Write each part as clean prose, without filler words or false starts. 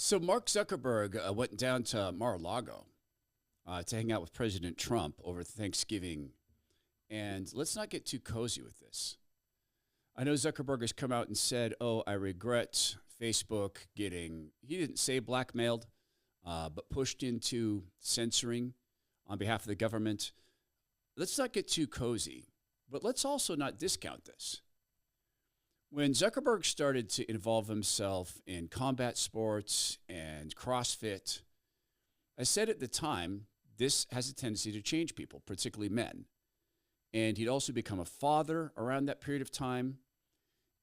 So Mark Zuckerberg went down to Mar-a-Lago to hang out with President Trump over Thanksgiving. And let's not get too cozy with this. I know Zuckerberg has come out and said, oh, I regret Facebook getting, he didn't say blackmailed, but pushed into censoring on behalf of the government. Let's not get too cozy, but let's also not discount this. When Zuckerberg started to involve himself in combat sports and CrossFit, I said at the time, this has a tendency to change people, particularly men. And he'd also become a father around that period of time.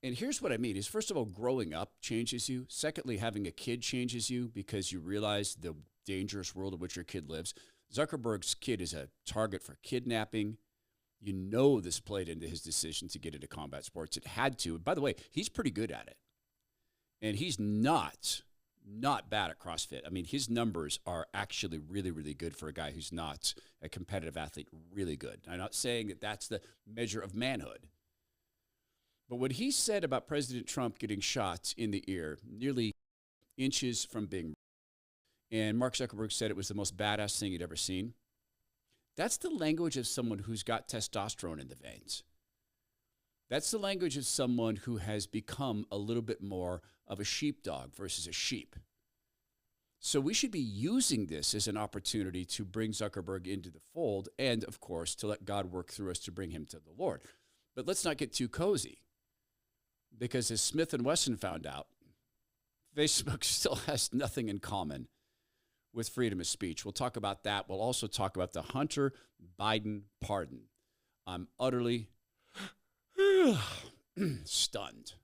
And here's what I mean is, first of all, growing up changes you. Secondly, having a kid changes you because you realize the dangerous world in which your kid lives. Zuckerberg's kid is a target for kidnapping. You know this played into his decision to get into combat sports. It had to. And by the way, he's pretty good at it. And he's not bad at CrossFit. I mean, his numbers are actually really, really good for a guy who's not a competitive athlete, really good. I'm not saying that that's the measure of manhood. But what he said about President Trump getting shot in the ear, nearly inches from being, and Mark Zuckerberg said it was the most badass thing he'd ever seen. That's the language of someone who's got testosterone in the veins. That's the language of someone who has become a little bit more of a sheepdog versus a sheep. So we should be using this as an opportunity to bring Zuckerberg into the fold and, of course, to let God work through us to bring him to the Lord. But let's not get too cozy because as Smith & Wesson found out, Facebook still has nothing in common with freedom of speech. We'll talk about that. We'll also talk about the Hunter Biden pardon. I'm utterly stunned.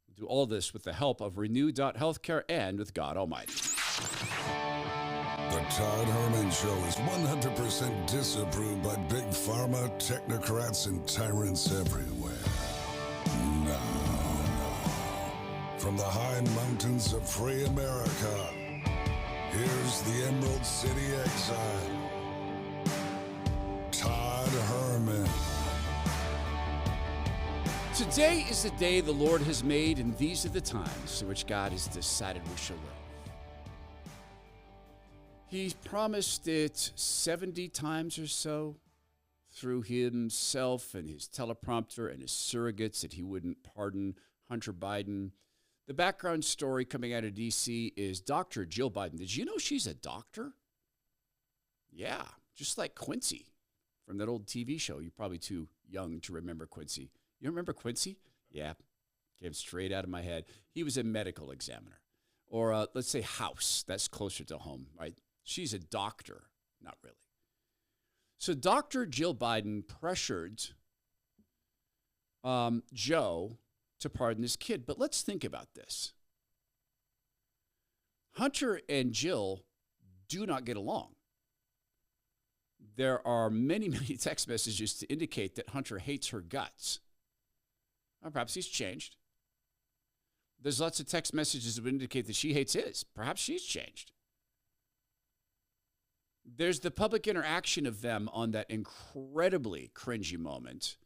We'll do all this with the help of Renew.Healthcare and with God Almighty. The Todd Herman Show is 100% disapproved by big pharma, technocrats, and tyrants everywhere. No. From the high mountains of free America, here's the Emerald City exile, Todd Herman. Today is the day the Lord has made, and these are the times in which God has decided we shall live. He's promised it 70 times or so through himself and his teleprompter and his surrogates that he wouldn't pardon Hunter Biden. The background story coming out of D.C. is Dr. Jill Biden. Did you know she's a doctor? Yeah, just like Quincy from that old TV show. You're probably too young to remember Quincy. You remember Quincy? Yeah, came straight out of my head. He was a medical examiner. Or let's say House. That's closer to home, right? She's a doctor. Not really. So Dr. Jill Biden pressured Joe to pardon his kid. But let's think about this. Hunter and Jill do not get along. There are many, many text messages to indicate that Hunter hates her guts. Or perhaps he's changed. There's lots of text messages that would indicate that she hates his. Perhaps she's changed. There's the public interaction of them on that incredibly cringy moment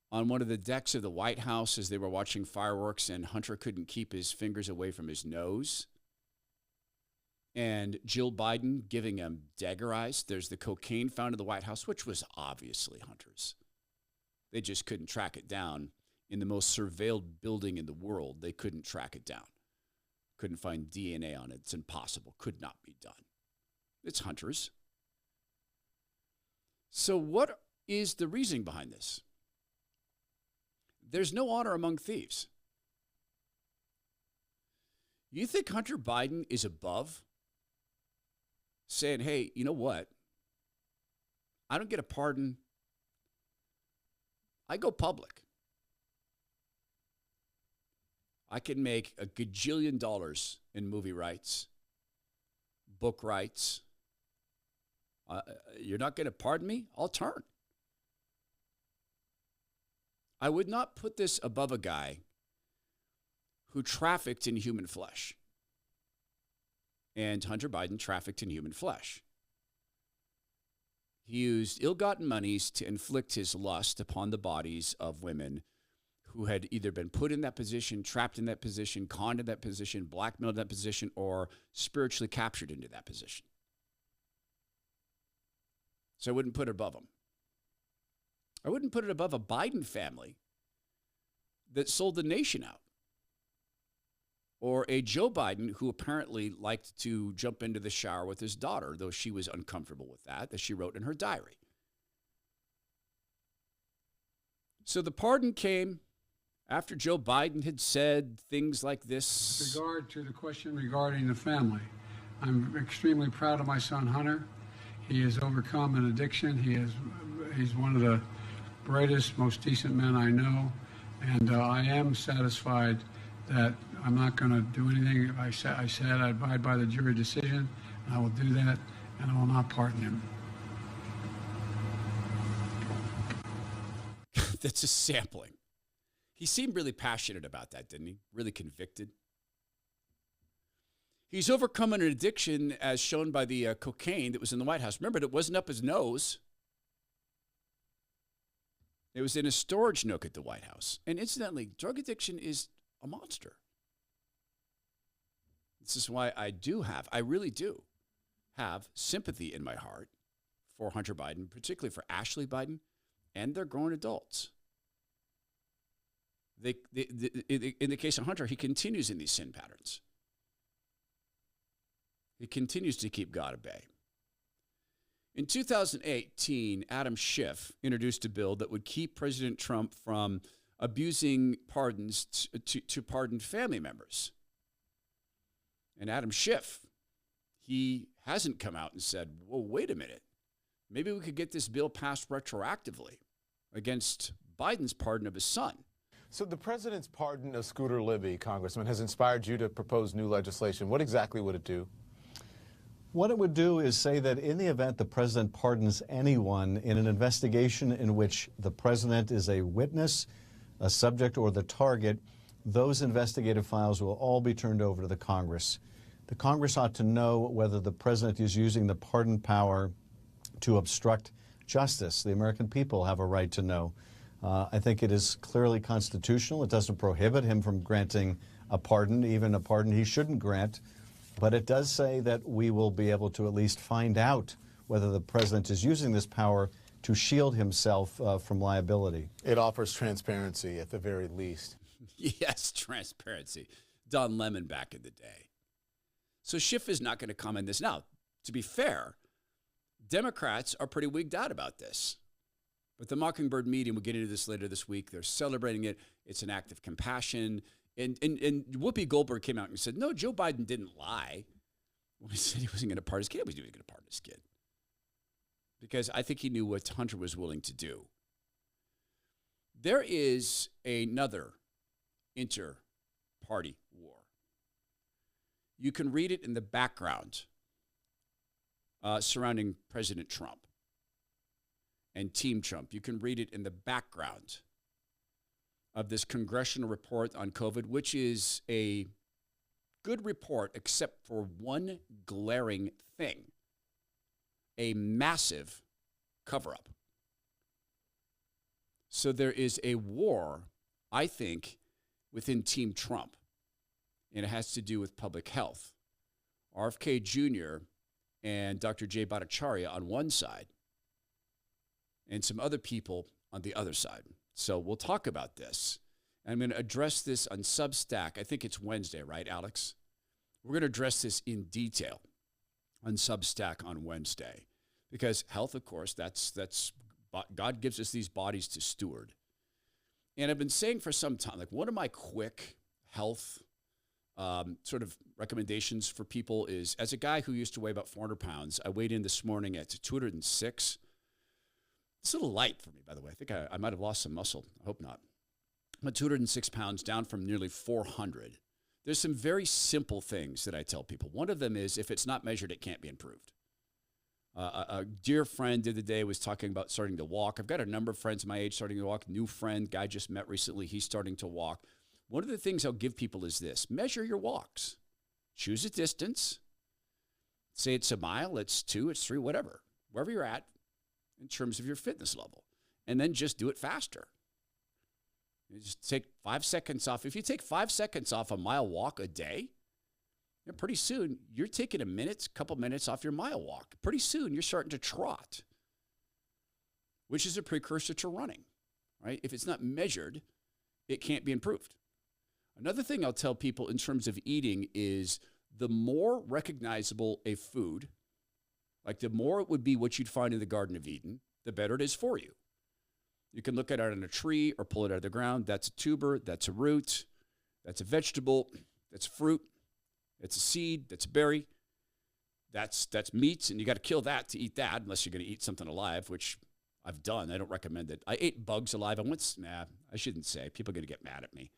on one of the decks of the White House as they were watching fireworks and Hunter couldn't keep his fingers away from his nose. And Jill Biden giving him dagger eyes. There's the cocaine found in the White House, which was obviously Hunter's. They just couldn't track it down. In the most surveilled building in the world, they couldn't track it down. Couldn't find DNA on it. It's impossible. Could not be done. It's Hunter's. So what is the reasoning behind this? There's no honor among thieves. You think Hunter Biden is above saying, hey, you know what? I don't get a pardon. I go public. I can make a gajillion dollars in movie rights, book rights. You're not going to pardon me? I'll turn. I would not put this above a guy who trafficked in human flesh. And Hunter Biden trafficked in human flesh. He used ill-gotten monies to inflict his lust upon the bodies of women who had either been put in that position, trapped in that position, conned in that position, blackmailed in that position, or spiritually captured into that position. So I wouldn't put it above them. I wouldn't put it above a Biden family that sold the nation out. Or a Joe Biden who apparently liked to jump into the shower with his daughter, though she was uncomfortable with that she wrote in her diary. So the pardon came after Joe Biden had said things like this. With regard to the question regarding the family, I'm extremely proud of my son, Hunter. He has overcome an addiction. He's one of the brightest, most decent men I know. And I am satisfied that I'm not going to do anything. I said I'd abide by the jury decision, and I will do that, and I will not pardon him. That's a sampling. He seemed really passionate about that, didn't he? Really convicted. He's overcome an addiction as shown by the cocaine that was in the White House. Remember, it wasn't up his nose. It was in a storage nook at the White House. And incidentally, drug addiction is a monster. This is why I really do have sympathy in my heart for Hunter Biden, particularly for Ashley Biden and their grown adults. In the case of Hunter, he continues in these sin patterns. He continues to keep God at bay. In 2018, Adam Schiff introduced a bill that would keep President Trump from abusing pardons to pardon family members. And Adam Schiff, he hasn't come out and said, well, wait a minute. Maybe we could get this bill passed retroactively against Biden's pardon of his son. So the president's pardon of Scooter Libby, Congressman, has inspired you to propose new legislation. What exactly would it do? What it would do is say that in the event the president pardons anyone in an investigation in which the president is a witness, a subject, or the target, those investigative files will all be turned over to the Congress. The Congress ought to know whether the president is using the pardon power to obstruct justice. The American people have a right to know. I think it is clearly constitutional. It doesn't prohibit him from granting a pardon, even a pardon he shouldn't grant. But it does say that we will be able to at least find out whether the president is using this power to shield himself from liability. It offers transparency at the very least. Yes, transparency. Don Lemon back in the day. So Schiff is not going to comment on this. Now, to be fair, Democrats are pretty wigged out about this. But the Mockingbird meeting, we'll get into this later this week, they're celebrating it. It's an act of compassion. And Whoopi Goldberg came out and said, no, Joe Biden didn't lie when he said he wasn't going to pardon his kid. He was going to pardon his kid. Because I think he knew what Hunter was willing to do. There is another inter-party war. You can read it in the background surrounding President Trump and Team Trump. You can read it in the background of this congressional report on COVID, which is a good report except for one glaring thing, a massive cover-up. So there is a war, I think, within Team Trump, and it has to do with public health. RFK Jr. and Dr. Jay Bhattacharya on one side, and some other people on the other side. So we'll talk about this. I'm going to address this on Substack. I think it's Wednesday, right, Alex? We're going to address this in detail on Substack on Wednesday. Because health, of course, that's God gives us these bodies to steward. And I've been saying for some time, like one of my quick health sort of recommendations for people is, as a guy who used to weigh about 400 pounds, I weighed in this morning at 206. It's a little light for me, by the way. I think I might have lost some muscle. I hope not. I'm at 206 pounds, down from nearly 400. There's some very simple things that I tell people. One of them is if it's not measured, it can't be improved. A dear friend the other day was talking about starting to walk. I've got a number of friends my age starting to walk. New friend, guy just met recently, he's starting to walk. One of the things I'll give people is this. Measure your walks. Choose a distance. Say it's a mile, it's 2, it's 3, whatever. Wherever you're at in terms of your fitness level. And then just do it faster. You just take 5 seconds off. If you take 5 seconds off a mile walk a day, pretty soon you're taking a couple minutes off your mile walk. Pretty soon you're starting to trot, which is a precursor to running, right? If it's not measured, it can't be improved. Another thing I'll tell people in terms of eating is the more recognizable a food, like the more it would be what you'd find in the Garden of Eden, the better it is for you. You can look at it on a tree or pull it out of the ground. That's a tuber, that's a root, that's a vegetable, that's fruit, it's a seed, that's a berry, that's meat, and you got to kill that to eat that unless you're going to eat something alive, which I've done. I don't recommend it. I ate bugs alive. I shouldn't say. People are going to get mad at me.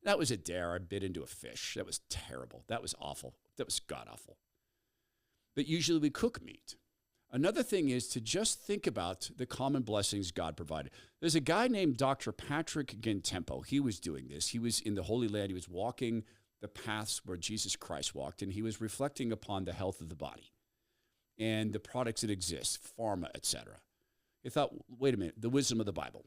That was a dare. I bit into a fish. That was terrible. That was awful. That was god-awful. But usually we cook meat. Another thing is to just think about the common blessings God provided. There's a guy named Dr. Patrick Gentempo. He was doing this. He was in the Holy Land. He was walking the paths where Jesus Christ walked, and he was reflecting upon the health of the body and the products that exist, pharma, etc. He thought, wait a minute, the wisdom of the Bible.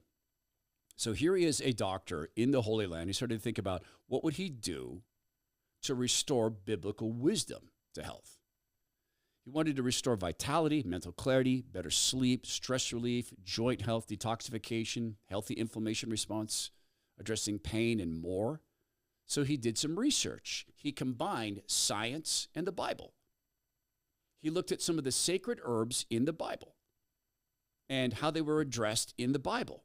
So here he is, a doctor in the Holy Land. He started to think about what would he do to restore biblical wisdom to health. He wanted to restore vitality, mental clarity, better sleep, stress relief, joint health, detoxification, healthy inflammation response, addressing pain, and more. So he did some research. He combined science and the Bible. He looked at some of the sacred herbs in the Bible and how they were addressed in the Bible.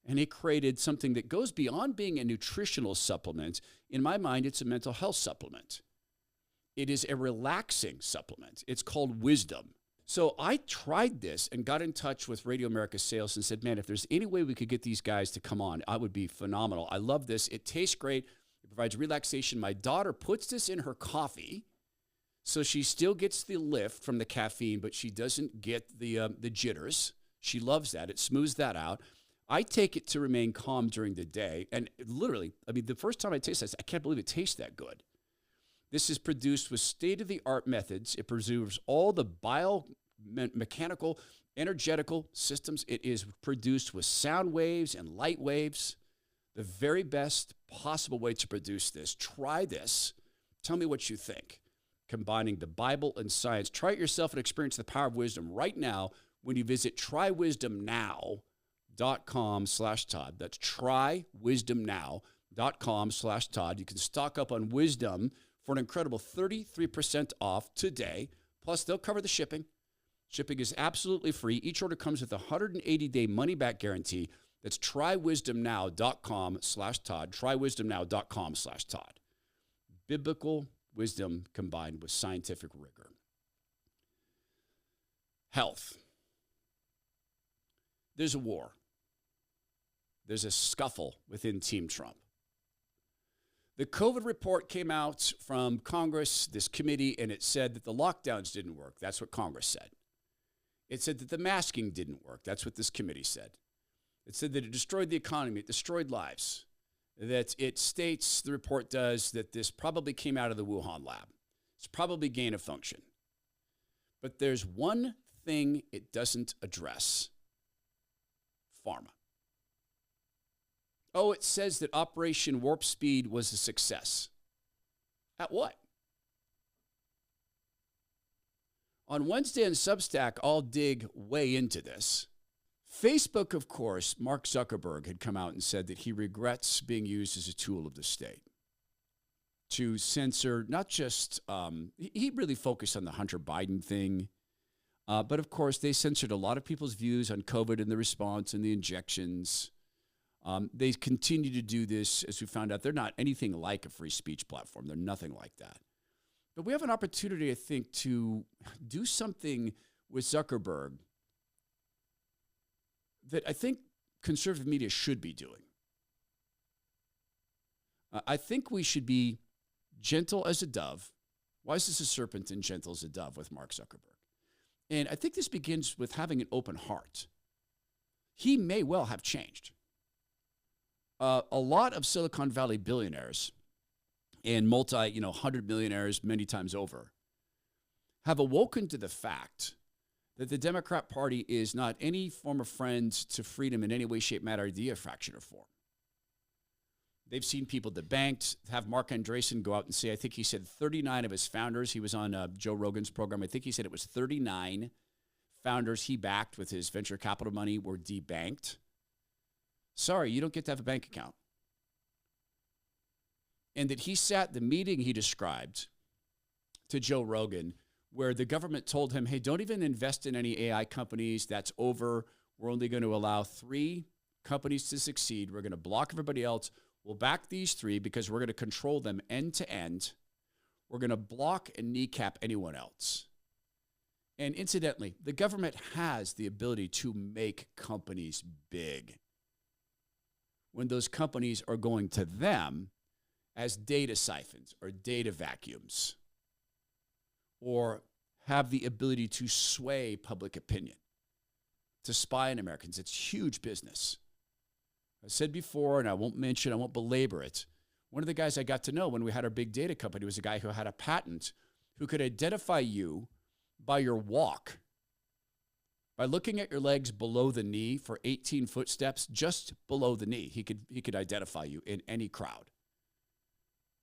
And he created something that goes beyond being a nutritional supplement. In my mind, it's a mental health supplement. It is a relaxing supplement. It's called Wisdom. So I tried this and got in touch with Radio America Sales and said, man, if there's any way we could get these guys to come on, I would be phenomenal. I love this. It tastes great. It provides relaxation. My daughter puts this in her coffee, so she still gets the lift from the caffeine, but she doesn't get the jitters. She loves that. It smooths that out. I take it to remain calm during the day. And literally, I mean, the first time I taste this, I can't believe it tastes that good. This is produced with state-of-the-art methods. It preserves all the biomechanical, energetical systems. It is produced with sound waves and light waves. The very best possible way to produce this. Try this. Tell me what you think. Combining the Bible and science. Try it yourself and experience the power of wisdom right now when you visit trywisdomnow.com/Todd. That's trywisdomnow.com/Todd. You can stock up on wisdom for an incredible 33% off today. Plus, they'll cover the shipping. Shipping is absolutely free. Each order comes with a 180-day money-back guarantee. That's trywisdomnow.com/Todd. Trywisdomnow.com/Todd. Biblical wisdom combined with scientific rigor. Health. There's a war. There's a scuffle within Team Trump. The COVID report came out from Congress, this committee, and it said that the lockdowns didn't work. That's what Congress said. It said that the masking didn't work. That's what this committee said. It said that it destroyed the economy. It destroyed lives. That it states, the report does, that this probably came out of the Wuhan lab. It's probably gain of function. But there's one thing it doesn't address. Pharma. Oh, it says that Operation Warp Speed was a success. At what? On Wednesday on Substack, I'll dig way into this. Facebook, of course, Mark Zuckerberg had come out and said that he regrets being used as a tool of the state to censor not just, he really focused on the Hunter Biden thing, but of course they censored a lot of people's views on COVID and the response and the injections. They continue to do this, as we found out. They're not anything like a free speech platform. They're nothing like that. But we have an opportunity, I think, to do something with Zuckerberg that I think conservative media should be doing. I think we should be gentle as a dove. Wise as a serpent and gentle as a dove with Mark Zuckerberg. And I think this begins with having an open heart. He may well have changed. A lot of Silicon Valley billionaires and $100 millionaires many times over have awoken to the fact that the Democrat Party is not any form of friend to freedom in any way, shape, matter, idea, fraction, or form. They've seen people debanked. Have Mark Andreessen go out and say, I think he said 39 of his founders. He was on Joe Rogan's program. I think he said it was 39 founders he backed with his venture capital money were debanked. Sorry, you don't get to have a bank account. And that he sat the meeting he described to Joe Rogan where the government told him, hey, don't even invest in any AI companies. That's over. We're only going to allow 3 companies to succeed. We're going to block everybody else. We'll back these 3 because we're going to control them end to end. We're going to block and kneecap anyone else. And incidentally, the government has the ability to make companies big when those companies are going to them as data siphons or data vacuums, or have the ability to sway public opinion, to spy on Americans. It's huge business. I said before, and I won't belabor it, one of the guys I got to know when we had our big data company was a guy who had a patent who could identify you by your walk, by looking at your legs below the knee for 18 footsteps, just below the knee. He could identify you in any crowd.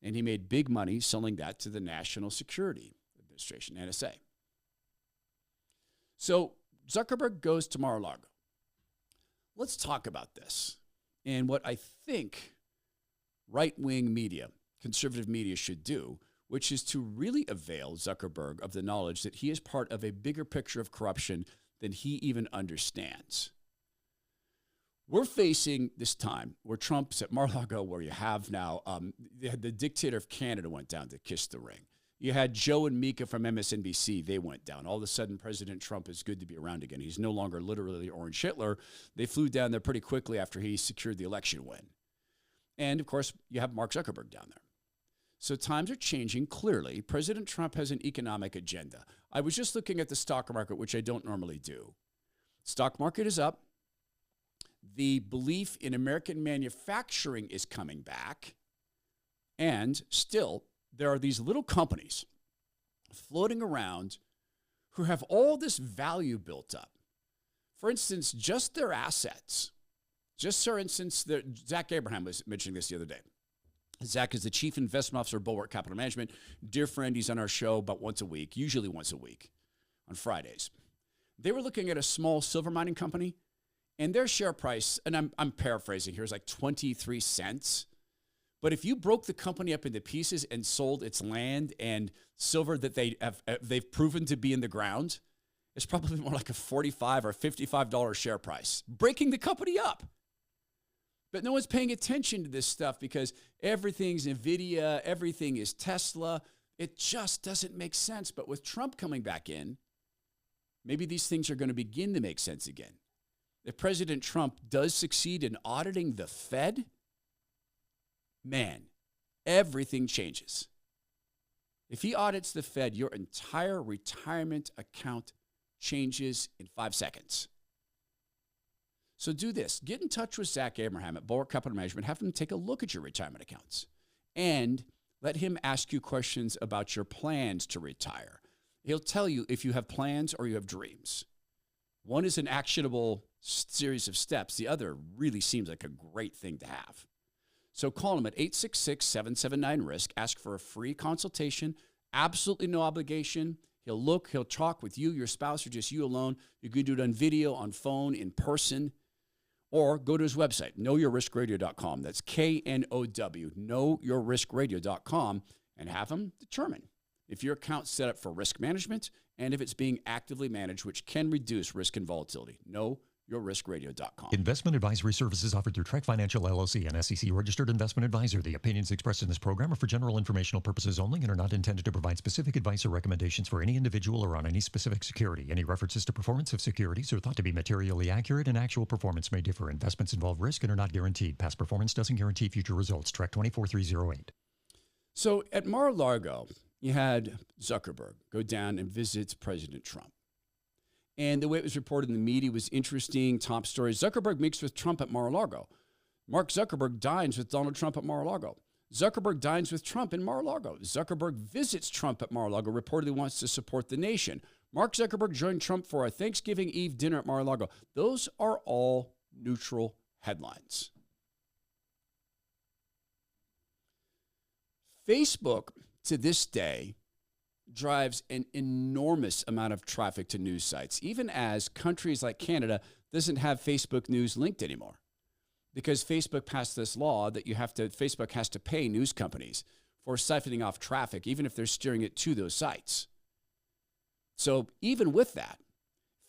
And he made big money selling that to the National Security Administration, NSA. So Zuckerberg goes to Mar-a-Lago. Let's talk about this and what I think right-wing media, conservative media should do, which is to really avail Zuckerberg of the knowledge that he is part of a bigger picture of corruption than he even understands. We're facing this time where Trump's at Mar-a-Lago, where you have now the dictator of Canada went down to kiss the ring. You had Joe and Mika from MSNBC. They went down. All of a sudden, President Trump is good to be around again. He's no longer literally Orange Hitler. They flew down there pretty quickly after he secured the election win. And, of course, you have Mark Zuckerberg down there. So times are changing clearly. President Trump has an economic agenda. I was just looking at the stock market, which I don't normally do. Stock market is up. The belief in American manufacturing is coming back. And still, there are these little companies floating around who have all this value built up. For instance, just their assets. Just for instance, Zach Abraham was mentioning this the other day. Zach is the chief investment officer of Bulwark Capital Management. Dear friend, he's on our show about once a week, usually once a week on Fridays. They were looking at a small silver mining company, and their share price, and I'm paraphrasing here, is like 23 cents. But if you broke the company up into pieces and sold its land and silver that they've proven to be in the ground, it's probably more like a $45 or $55 share price, breaking the company up. But no one's paying attention to this stuff because everything's NVIDIA, everything is Tesla. It just doesn't make sense. But with Trump coming back in, maybe these things are going to begin to make sense again. If President Trump does succeed in auditing the Fed, man, everything changes. If he audits the Fed, your entire retirement account changes in 5 seconds. So do this. Get in touch with Zach Abraham at Bulwark Capital Management. Have him take a look at your retirement accounts. And let him ask you questions about your plans to retire. He'll tell you if you have plans or you have dreams. One is an actionable series of steps. The other really seems like a great thing to have. So call him at 866-779-RISK. Ask for a free consultation. Absolutely no obligation. He'll look, he'll talk with you, your spouse, or just you alone. You can do it on video, on phone, in person. Or go to his website, knowyourriskradio.com. That's K-N-O-W, knowyourriskradio.com, and have him determine if your account's set up for risk management and if it's being actively managed, which can reduce risk and volatility. Knowyourriskradio.com. Investment advisory services offered through Trek Financial LLC, an SEC-registered investment advisor. The opinions expressed in this program are for general informational purposes only and are not intended to provide specific advice or recommendations for any individual or on any specific security. Any references to performance of securities are thought to be materially accurate, and actual performance may differ. Investments involve risk and are not guaranteed. Past performance doesn't guarantee future results. Trek 24308. So at Mar-a-Lago, you had Zuckerberg go down and visit President Trump. And the way it was reported in the media was interesting. Top story: Zuckerberg meets with Trump at Mar-a-Lago. Mark Zuckerberg dines with Donald Trump at Mar-a-Lago. Zuckerberg dines with Trump in Mar-a-Lago. Zuckerberg visits Trump at Mar-a-Lago, reportedly wants to support the nation. Mark Zuckerberg joined Trump for a Thanksgiving Eve dinner at Mar-a-Lago. Those are all neutral headlines. Facebook, to this day, drives an enormous amount of traffic to news sites, even as countries like Canada doesn't have Facebook News linked anymore, because Facebook passed this law that Facebook has to pay news companies for siphoning off traffic, even if they're steering it to those sites. So even with that,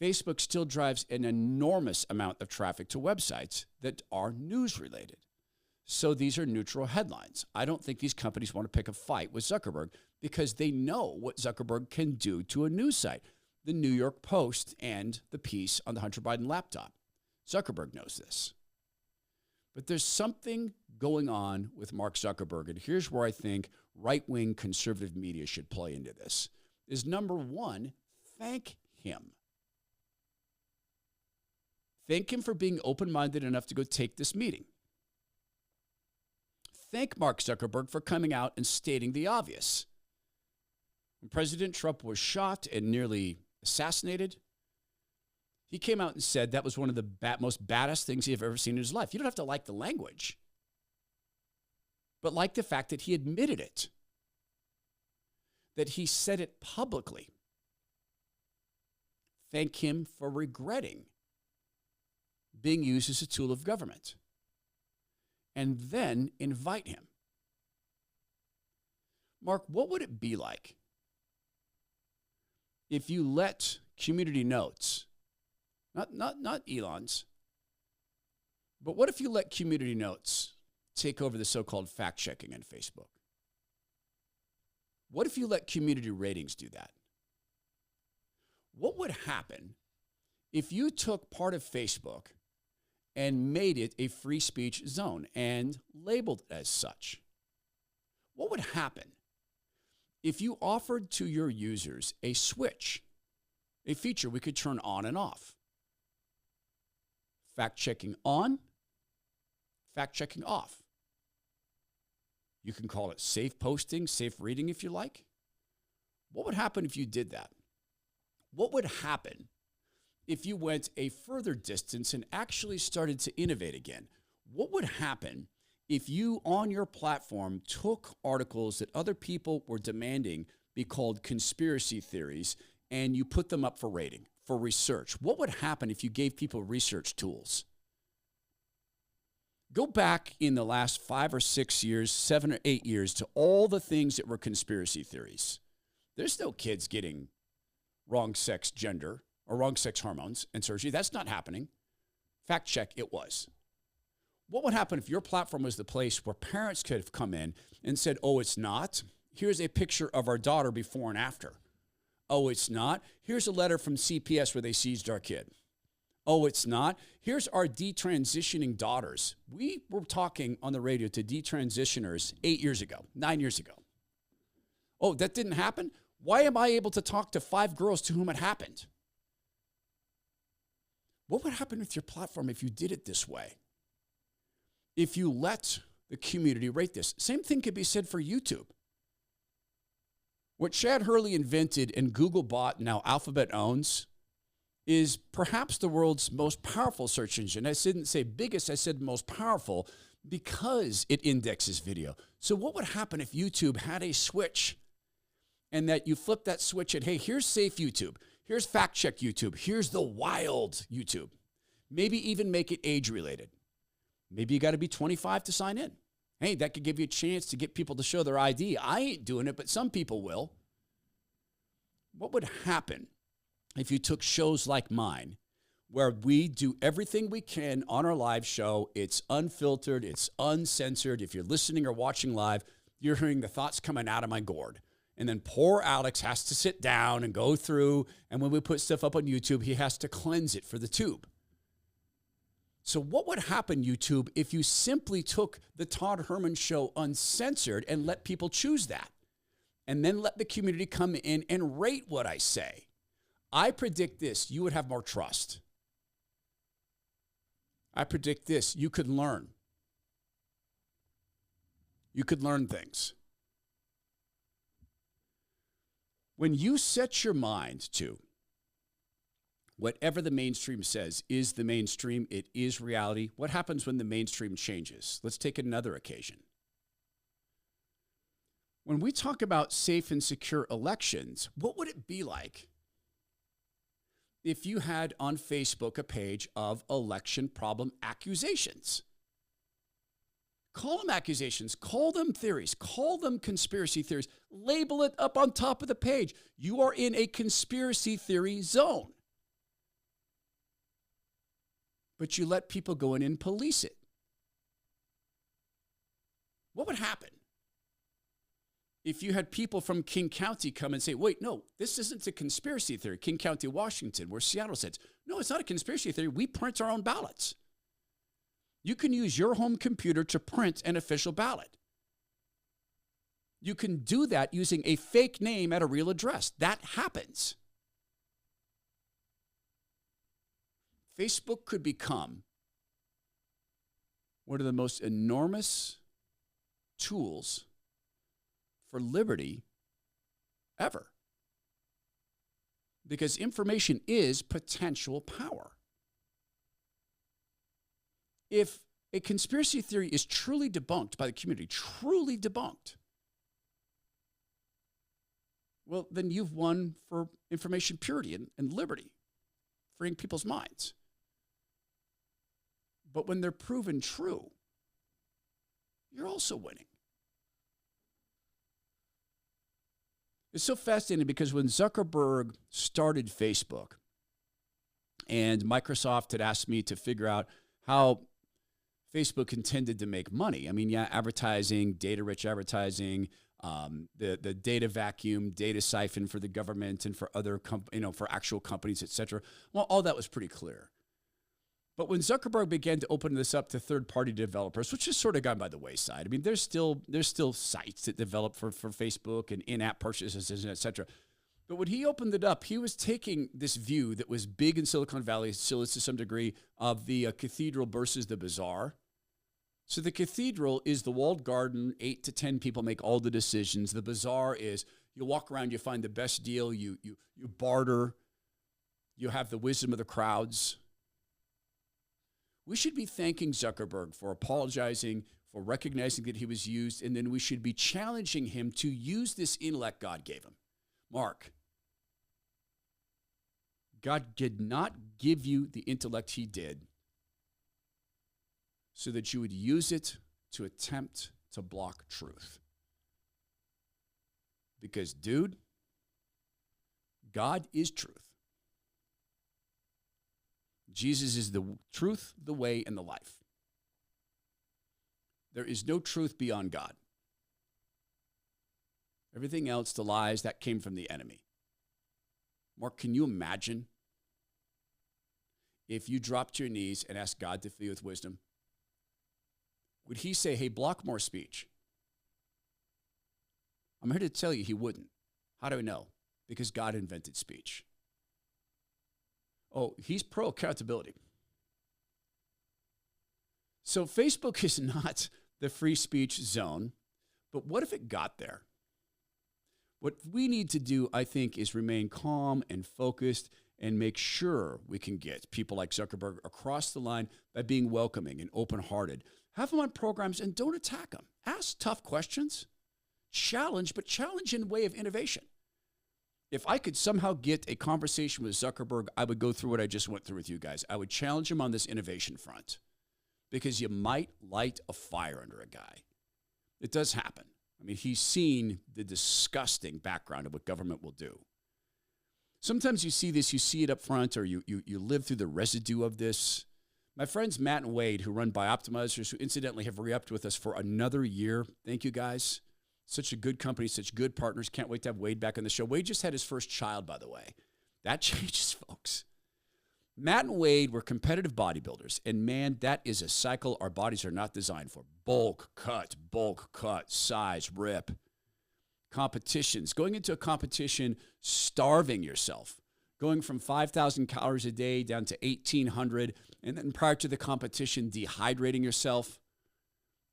Facebook still drives an enormous amount of traffic to websites that are news related. So these are neutral headlines. I don't think these companies want to pick a fight with Zuckerberg because they know what Zuckerberg can do to a news site. The New York Post and the piece on the Hunter Biden laptop. Zuckerberg knows this. But there's something going on with Mark Zuckerberg, and here's where I think right-wing conservative media should play into this, is number one, thank him. Thank him for being open-minded enough to go take this meeting. Thank Mark Zuckerberg for coming out and stating the obvious. When President Trump was shot and nearly assassinated, he came out and said that was one of the most baddest things he had ever seen in his life. You don't have to like the language, but like the fact that he admitted it, that he said it publicly. Thank him for regretting being used as a tool of government, and then invite him. Mark, what would it be like if you let Community Notes, not Elon's, but what if you let Community Notes take over the so-called fact-checking on Facebook? What if you let Community Ratings do that? What would happen if you took part of Facebook and made it a free speech zone and labeled it as such? What would happen if you offered to your users a switch, a feature we could turn on and off? Fact-checking on, fact-checking off. You can call it safe posting, safe reading if you like. What would happen if you did that? What would happen if you went a further distance and actually started to innovate again? What would happen if you, on your platform, took articles that other people were demanding be called conspiracy theories and you put them up for rating, for research? What would happen if you gave people research tools? Go back in the last 5 or 6 years, 7 or 8 years, to all the things that were conspiracy theories. There's no kids getting wrong sex gender or wrong sex hormones and surgery. That's not happening. Fact check, it was. What would happen if your platform was the place where parents could have come in and said, oh, it's not? Here's a picture of our daughter before and after. Oh, it's not? Here's a letter from CPS where they seized our kid. Oh, it's not? Here's our detransitioning daughters. We were talking on the radio to detransitioners 8 years ago, 9 years ago. Oh, that didn't happen? Why am I able to talk to 5 girls to whom it happened? What would happen with your platform if you did it this way? If you let the community rate this? Same thing could be said for YouTube. What Chad Hurley invented and Google bought, now Alphabet owns, is perhaps the world's most powerful search engine. I didn't say biggest, I said most powerful because it indexes video. So what would happen if YouTube had a switch and that you flip that switch and, hey, here's safe YouTube, here's fact check YouTube, here's the wild YouTube. Maybe even make it age related. Maybe you got to be 25 to sign in. Hey, that could give you a chance to get people to show their ID. I ain't doing it, but some people will. What would happen if you took shows like mine, where we do everything we can on our live show? It's unfiltered, it's uncensored. If you're listening or watching live, you're hearing the thoughts coming out of my gourd. And then poor Alex has to sit down and go through, and when we put stuff up on YouTube, he has to cleanse it for the tube. So what would happen, YouTube, if you simply took the Todd Herman Show uncensored and let people choose that? And then let the community come in and rate what I say? I predict this, you would have more trust. I predict this, you could learn. You could learn things. When you set your mind to whatever the mainstream says is the mainstream, it is reality, what happens when the mainstream changes? Let's take another occasion. When we talk about safe and secure elections, what would it be like if you had on Facebook a page of election problem accusations? Call them accusations, call them theories, call them conspiracy theories. Label it up on top of the page. You are in a conspiracy theory zone. But you let people go in and police it. What would happen if you had people from King County come and say, wait, no, this isn't a conspiracy theory. King County, Washington, where Seattle sits. No, it's not a conspiracy theory. We print our own ballots. You can use your home computer to print an official ballot. You can do that using a fake name at a real address. That happens. Facebook could become one of the most enormous tools for liberty ever. Because information is potential power. If a conspiracy theory is truly debunked by the community, truly debunked, well, then you've won for information purity and liberty, freeing people's minds. But when they're proven true, you're also winning. It's so fascinating because when Zuckerberg started Facebook and Microsoft had asked me to figure out how Facebook intended to make money. I mean, yeah, advertising, data-rich advertising, the data vacuum, data siphon for the government and for other, for actual companies, et cetera. Well, all that was pretty clear. But when Zuckerberg began to open this up to third-party developers, which has sort of gone by the wayside. I mean, there's still sites that develop for Facebook and in-app purchases, et cetera. But when he opened it up, he was taking this view that was big in Silicon Valley, still is to some degree, of the cathedral versus the bazaar. So the cathedral is the walled garden, 8 to 10 people make all the decisions. The bazaar is you walk around, you find the best deal, you barter, you have the wisdom of the crowds. We should be thanking Zuckerberg for apologizing, for recognizing that he was used, and then we should be challenging him to use this intellect God gave him. Mark, God did not give you the intellect he did so that you would use it to attempt to block truth. Because, dude, God is truth. Jesus is the truth, the way, and the life. There is no truth beyond God. Everything else, the lies, that came from the enemy. Mark, can you imagine if you dropped your knees and asked God to fill you with wisdom? Would he say, hey, block more speech? I'm here to tell you he wouldn't. How do I know? Because God invented speech. Oh, he's pro-accountability. So Facebook is not the free speech zone, but what if it got there? What we need to do, I think, is remain calm and focused and make sure we can get people like Zuckerberg across the line by being welcoming and open-hearted. Have them on programs and don't attack them. Ask tough questions. Challenge, but challenge in a way of innovation. If I could somehow get a conversation with Zuckerberg, I would go through what I just went through with you guys. I would challenge him on this innovation front because you might light a fire under a guy. It does happen. I mean, he's seen the disgusting background of what government will do. Sometimes you see this, you see it up front, or you live through the residue of this. My friends Matt and Wade, who run Bioptimizers, who incidentally have re-upped with us for another year. Thank you, guys. Such a good company, such good partners. Can't wait to have Wade back on the show. Wade just had his first child, by the way. That changes, folks. Matt and Wade were competitive bodybuilders, and man, that is a cycle our bodies are not designed for. Bulk, cut, size, rip. Competitions. Going into a competition, starving yourself. Going from 5,000 calories a day down to 1,800, and then prior to the competition, dehydrating yourself.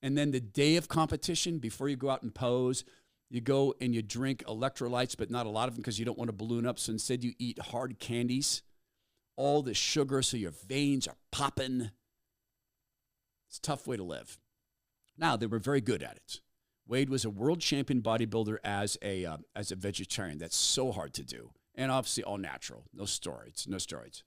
And then the day of competition, before you go out and pose, you go and you drink electrolytes, but not a lot of them because you don't want to balloon up. So instead you eat hard candies, all the sugar so your veins are popping. It's a tough way to live. Now, they were very good at it. Wade was a world champion bodybuilder as a vegetarian. That's so hard to do. And obviously all natural, no steroids.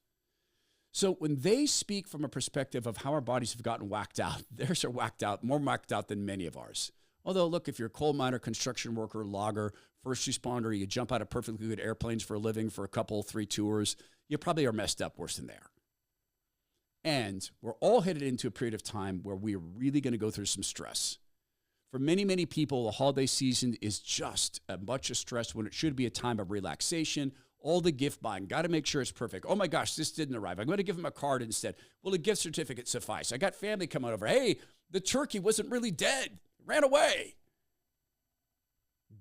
So when they speak from a perspective of how our bodies have gotten whacked out, theirs are whacked out, more whacked out than many of ours. Although, look, if you're a coal miner, construction worker, logger, first responder, you jump out of perfectly good airplanes for a living for a couple, 3 tours, you probably are messed up worse than they are. And we're all headed into a period of time where we're really going to go through some stress. For many, many people, the holiday season is just a bunch of stress when it should be a time of relaxation. All the gift buying, got to make sure it's perfect. Oh my gosh, this didn't arrive. I'm going to give them a card instead. Will a gift certificate suffice? I got family coming over. Hey, the turkey wasn't really dead. It ran away.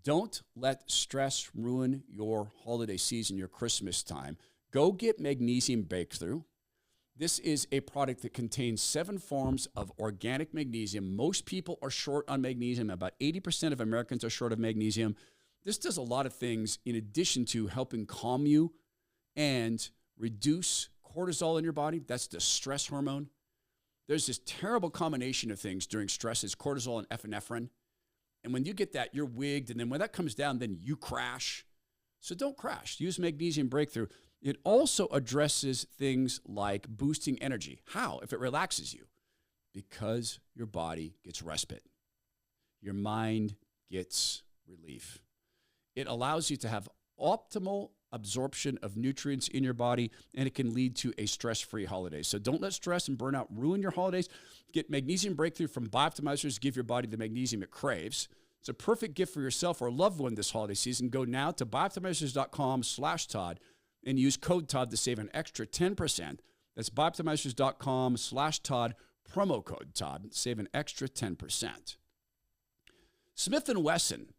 Don't let stress ruin your holiday season, your Christmas time. Go get Magnesium Breakthrough. This is a product that contains 7 forms of organic magnesium. Most people are short on magnesium. About 80% of Americans are short of magnesium. This does a lot of things in addition to helping calm you and reduce cortisol in your body. That's the stress hormone. There's this terrible combination of things during stress. It's cortisol and epinephrine. And when you get that, you're wigged. And then when that comes down, then you crash. So don't crash. Use Magnesium Breakthrough. It also addresses things like boosting energy. How? If it relaxes you. Because your body gets respite. Your mind gets relief. It allows you to have optimal absorption of nutrients in your body, and it can lead to a stress-free holiday. So don't let stress and burnout ruin your holidays. Get Magnesium Breakthrough from Biooptimizers. Give your body the magnesium it craves. It's a perfect gift for yourself or a loved one this holiday season. Go now to biooptimizers.com/Todd and use code Todd to save an extra 10%. That's biooptimizers.com/Todd, promo code Todd, save an extra 10%. Smith & Wesson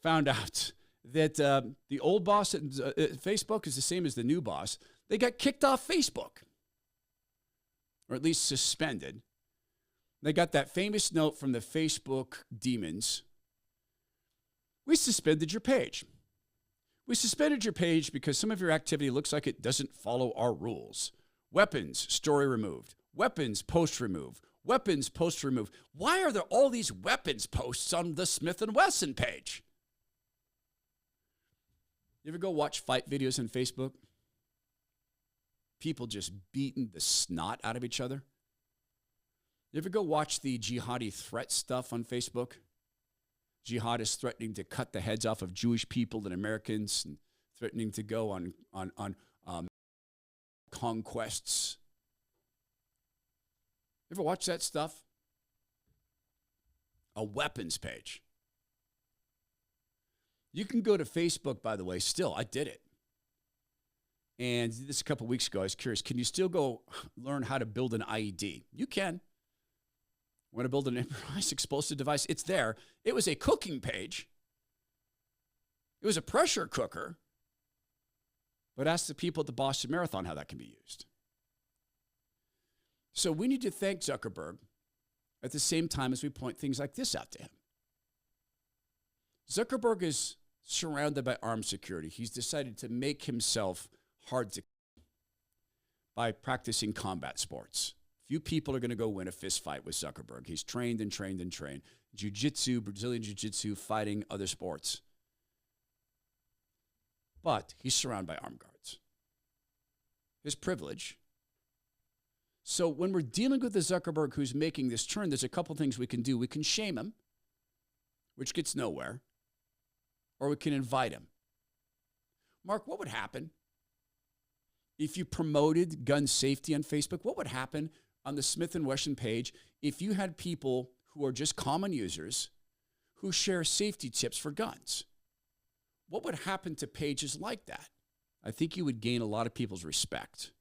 found out that the old boss at Facebook is the same as the new boss. They got kicked off Facebook, or at least suspended. They got that famous note from the Facebook demons. We suspended your page. We suspended your page because some of your activity looks like it doesn't follow our rules. Weapons, story removed. Weapons, post removed. Weapons, post removed. Why are there all these weapons posts on the Smith & Wesson page? You ever go watch fight videos on Facebook? People just beating the snot out of each other. You ever go watch the jihadi threat stuff on Facebook? Jihadists threatening to cut the heads off of Jewish people and Americans, and threatening to go on conquests. You ever watch that stuff? A weapons page. You can go to Facebook, by the way, still. I did it. And this a couple weeks ago, I was curious, can you still go learn how to build an IED? You can. Want to build an improvised explosive device? It's there. It was a cooking page. It was a pressure cooker. But ask the people at the Boston Marathon how that can be used. So we need to thank Zuckerberg at the same time as we point things like this out to him. Zuckerberg is surrounded by armed security. He's decided to make himself hard to kill by practicing combat sports. Few people are going to go win a fist fight with Zuckerberg. He's trained and trained and trained. Jiu-jitsu, Brazilian jiu-jitsu, fighting, other sports. But he's surrounded by armed guards. His privilege. So when we're dealing with the Zuckerberg who's making this turn, there's a couple things we can do. We can shame him, which gets nowhere, or we can invite him. Mark, what would happen if you promoted gun safety on Facebook? What would happen on the Smith & Wesson page if you had people who are just common users who share safety tips for guns? What would happen to pages like that? I think you would gain a lot of people's respect.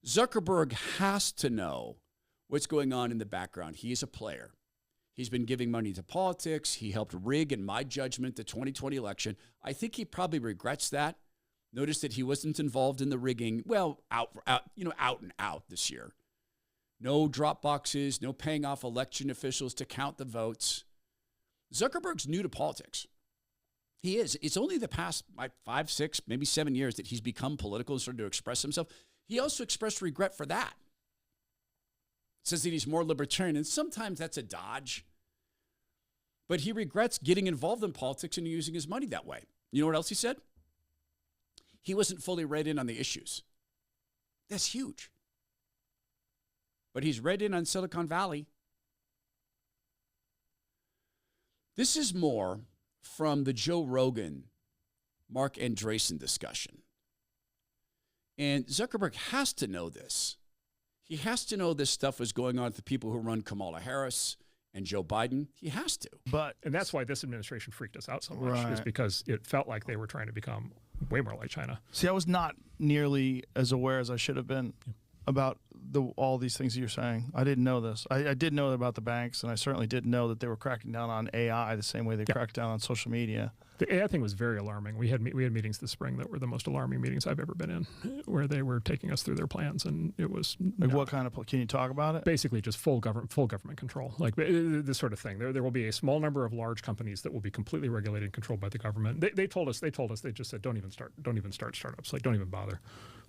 Zuckerberg has to know what's going on in the background. He is a player. He's been giving money to politics. He helped rig, in my judgment, the 2020 election. I think he probably regrets that. Notice that he wasn't involved in the rigging, well, out and out this year. No drop boxes, no paying off election officials to count the votes. Zuckerberg's new to politics. He is. It's only the past 5, 6, maybe 7 years that he's become political and started to express himself. He also expressed regret for that. Says that he's more libertarian, and sometimes that's a dodge. But he regrets getting involved in politics and using his money that way. You know what else he said? He wasn't fully read in on the issues. That's huge. But he's read in on Silicon Valley. This is more from the Joe Rogan, Mark Andreessen discussion. And Zuckerberg has to know this. He has to know this stuff was going on with the people who run Kamala Harris and Joe Biden. He has to. And that's why this administration freaked us out so much, is because it felt like they were trying to become way more like China. See, I was not nearly as aware as I should have been about all these things that you're saying. I didn't know this. I did know about the banks, and I certainly didn't know that they were cracking down on AI the same way they cracked down on social media. The AI thing was very alarming. We had meetings this spring that were the most alarming meetings I've ever been in, where they were taking us through their plans, and it was what kind of? Can you talk about it? Basically, just full government control, like this sort of thing. There will be a small number of large companies that will be completely regulated and controlled by the government. They told us. They just said, don't even start startups. Like, don't even bother.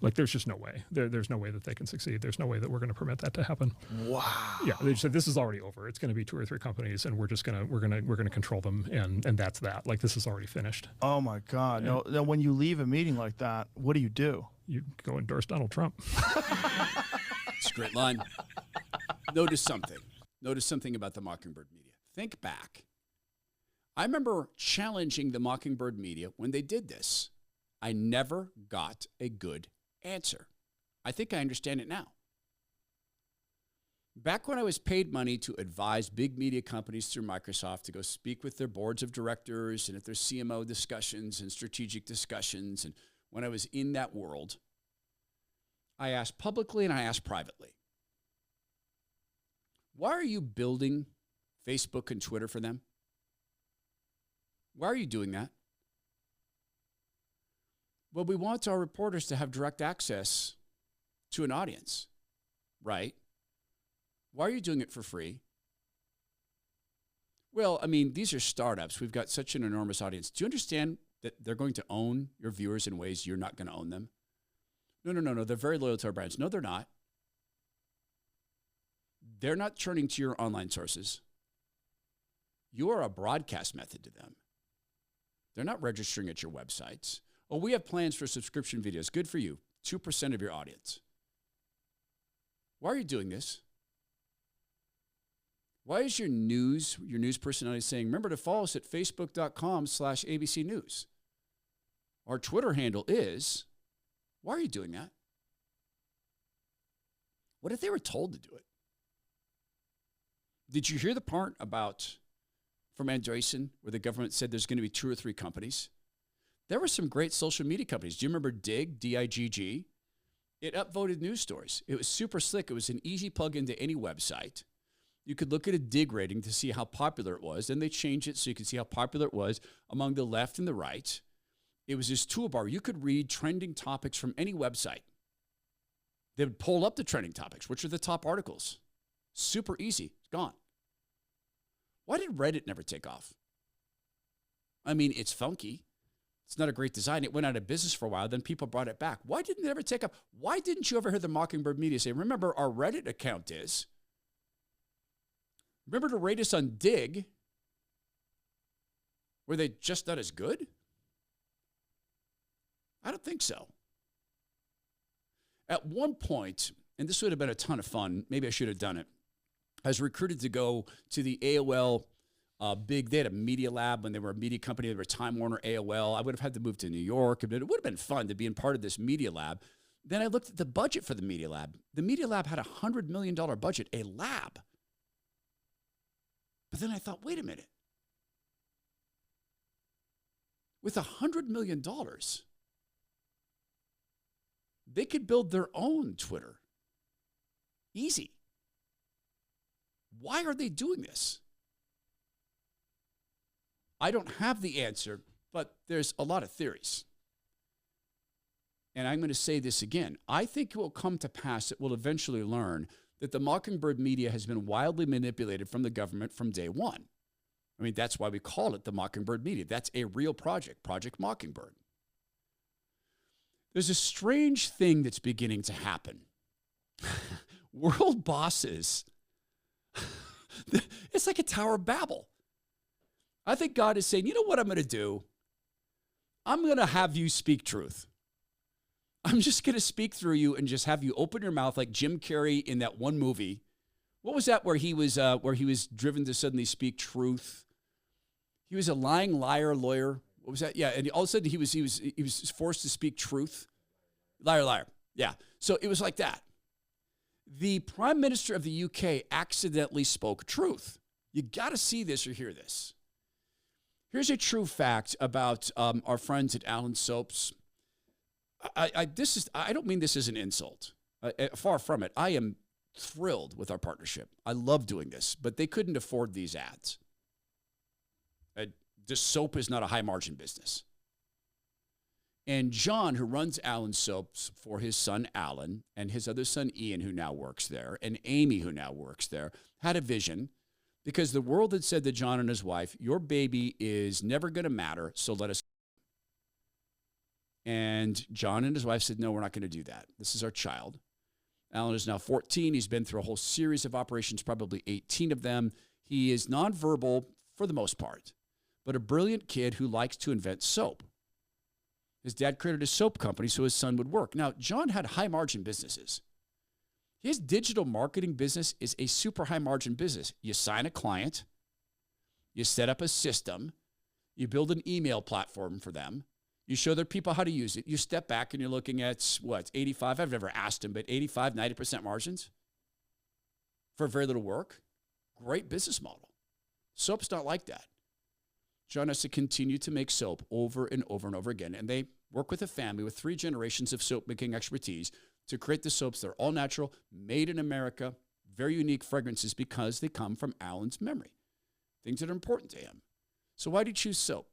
Like, there's just no way. There's no way that they can succeed. There's no way that we're going to permit that to happen. Wow. Yeah, they said this is already over. It's going to be 2 or 3 companies, and we're gonna control them, and that's that. Like, this is already finished. Oh my God! Yeah. Now, when you leave a meeting like that, what do you do? You go endorse Donald Trump. It's a great line. Notice something about the Mockingbird media. Think back. I remember challenging the Mockingbird media when they did this. I never got a good answer. I think I understand it now. Back when I was paid money to advise big media companies through Microsoft to go speak with their boards of directors and at their CMO discussions and strategic discussions, and when I was in that world, I asked publicly and I asked privately, why are you building Facebook and Twitter for them? Why are you doing that? Well, we want our reporters to have direct access to an audience, right? Why are you doing it for free? Well, I mean, these are startups. We've got such an enormous audience. Do you understand that they're going to own your viewers in ways you're not going to own them? No. They're very loyal to our brands. No, they're not. They're not turning to your online sources. You are a broadcast method to them. They're not registering at your websites. Oh, we have plans for subscription videos. Good for you. 2% of your audience. Why are you doing this? Why is your news personality saying, remember to follow us at facebook.com/ABC News? Our Twitter handle is, why are you doing that? What if they were told to do it? Did you hear the part from Andreessen where the government said there's going to be 2 or 3 companies? There were some great social media companies. Do you remember Digg, D-I-G-G? It upvoted news stories. It was super slick. It was an easy plug into any website. You could look at a Digg rating to see how popular it was. Then they changed it so you could see how popular it was among the left and the right. It was this toolbar. You could read trending topics from any website. They would pull up the trending topics. Which are the top articles? Super easy. It's gone. Why did Reddit never take off? I mean, it's funky. It's not a great design. It went out of business for a while. Then people brought it back. Why didn't it ever take off? Why didn't you ever hear the Mockingbird media say, remember, our Reddit account is... Remember to rate us on Digg. Were they just not as good? I don't think so. At one point, and this would have been a ton of fun, maybe I should have done it, I was recruited to go to the AOL they had a media lab when they were a media company. They were Time Warner, AOL. I would have had to move to New York. It would have been fun to be in part of this media lab. Then I looked at the budget for the media lab. The media lab had a $100 million budget, a lab. But then I thought, wait a minute. With $100 million, they could build their own Twitter. Easy. Why are they doing this? I don't have the answer, but there's a lot of theories. And I'm going to say this again. I think it will come to pass that we'll eventually learn that the Mockingbird media has been wildly manipulated from the government from day one. I mean, that's why we call it the Mockingbird media. That's a real project, Project Mockingbird. There's a strange thing that's beginning to happen. World bosses, it's like a Tower of Babel. I think God is saying, you know what I'm going to do? I'm going to have you speak truth. I'm just going to speak through you and just have you open your mouth like Jim Carrey in that one movie. What was that where he was driven to suddenly speak truth? He was a lying lawyer. What was that? Yeah, and all of a sudden he was forced to speak truth. Liar. Yeah. So it was like that. The Prime Minister of the UK accidentally spoke truth. You got to see this or hear this. Here's a true fact about our friends at Allen Soaps. I don't mean this as an insult. Far from it. I am thrilled with our partnership. I love doing this, but they couldn't afford these ads. This soap is not a high margin business. And John, who runs Allen Soaps for his son Alan and his other son Ian, who now works there, and Amy, who now works there, had a vision because the world had said to John and his wife, your baby is never going to matter, so let us. And John and his wife said, no, we're not going to do that. This is our child. Alan is now 14. He's been through a whole series of operations, probably 18 of them. He is nonverbal for the most part, but a brilliant kid who likes to invent soap. His dad created a soap company so his son would work. Now, John had high-margin businesses. His digital marketing business is a super high-margin business. You sign a client, you set up a system, you build an email platform for them, you show their people how to use it, you step back and you're looking at, 85? I've never asked him, but 85, 90% margins for very little work. Great business model. Soap's not like that. John has to continue to make soap over and over and over again. And they work with a family with 3 generations of soap making expertise to create the soaps that are all natural, made in America, very unique fragrances because they come from Alan's memory, things that are important to him. So why do you choose soap?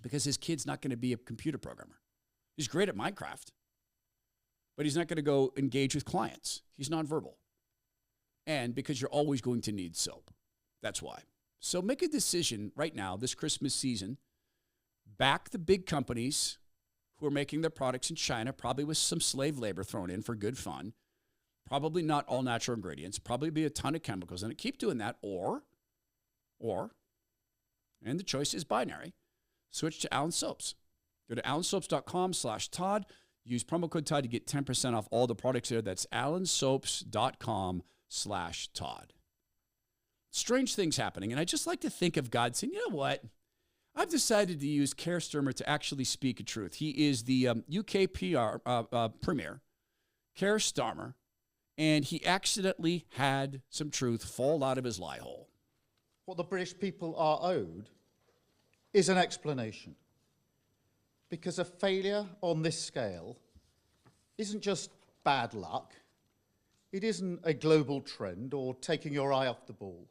Because his kid's not going to be a computer programmer. He's great at Minecraft, but he's not going to go engage with clients. He's nonverbal. And because you're always going to need soap. That's why. So make a decision right now, this Christmas season. Back the big companies who are making their products in China, probably with some slave labor thrown in for good fun. Probably not all natural ingredients. Probably be a ton of chemicals in it. Keep doing that. Or, and the choice is binary, switch to Allen Soaps. Go to allensoaps.com/Todd. Use promo code Todd to get 10% off all the products there. That's allensoaps.com/Todd. Strange things happening. And I just like to think of God saying, you know what? I've decided to use Keir Starmer to actually speak a truth. He is the UK premier, Keir Starmer, and he accidentally had some truth fall out of his lie hole. What the British people are owed is an explanation. Because a failure on this scale isn't just bad luck. It isn't a global trend or taking your eye off the ball.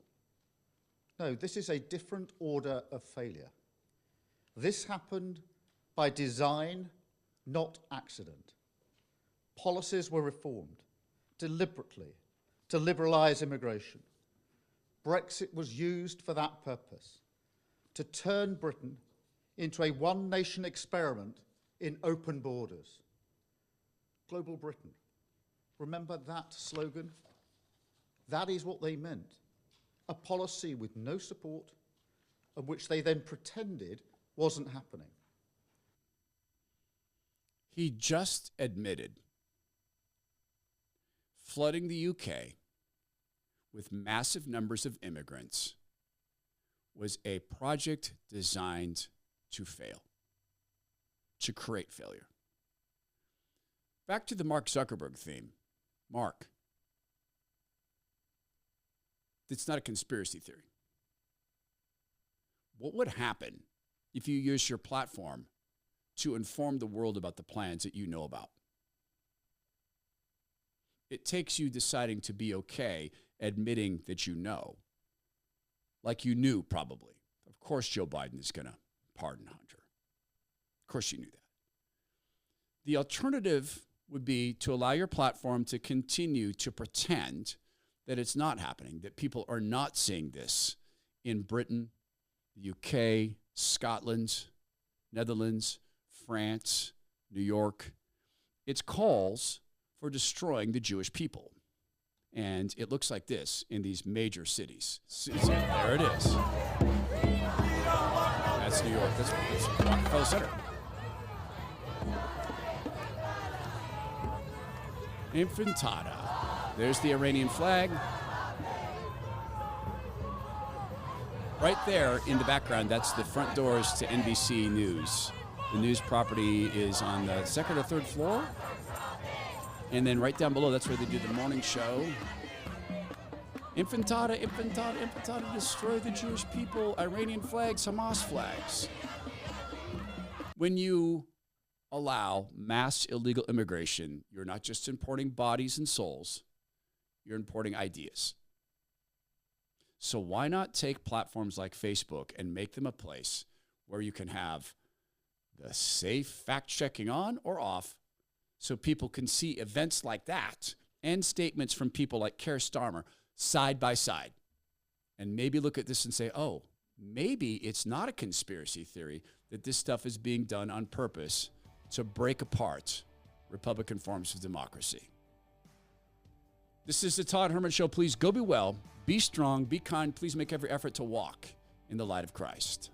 No, this is a different order of failure. This happened by design, not accident. Policies were reformed deliberately to liberalise immigration. Brexit was used for that purpose, to turn Britain into a one-nation experiment in open borders. Global Britain. Remember that slogan? That is what they meant. A policy with no support, and which they then pretended wasn't happening. He just admitted flooding the UK with massive numbers of immigrants was a project designed to fail, to create failure. Back to the Mark Zuckerberg theme. Mark, it's not a conspiracy theory. What would happen if you use your platform to inform the world about the plans that you know about? It takes you deciding to be okay admitting that you know, like you knew probably. Of course Joe Biden is going to pardon Hunter. Of course you knew that. The alternative would be to allow your platform to continue to pretend that it's not happening, that people are not seeing this in Britain, the UK, Scotland, Netherlands, France, New York. It's calls for destroying the Jewish people. And it looks like this in these major cities. There it is. That's New York. That's Rockefeller Center. Infantada. There's the Iranian flag. Right there in the background, that's the front doors to NBC News. The news property is on the second or third floor. And then right down below, that's where they do the morning show. Infantada, infantada, infantada, destroy the Jewish people, Iranian flags, Hamas flags. When you allow mass illegal immigration, you're not just importing bodies and souls, you're importing ideas. So why not take platforms like Facebook and make them a place where you can have the safe fact-checking on or off so people can see events like that and statements from people like Keir Starmer side by side and maybe look at this and say, oh, maybe it's not a conspiracy theory that this stuff is being done on purpose to break apart Republican forms of democracy. This is the Todd Herman Show. Please go be well, be strong, be kind. Please make every effort to walk in the light of Christ.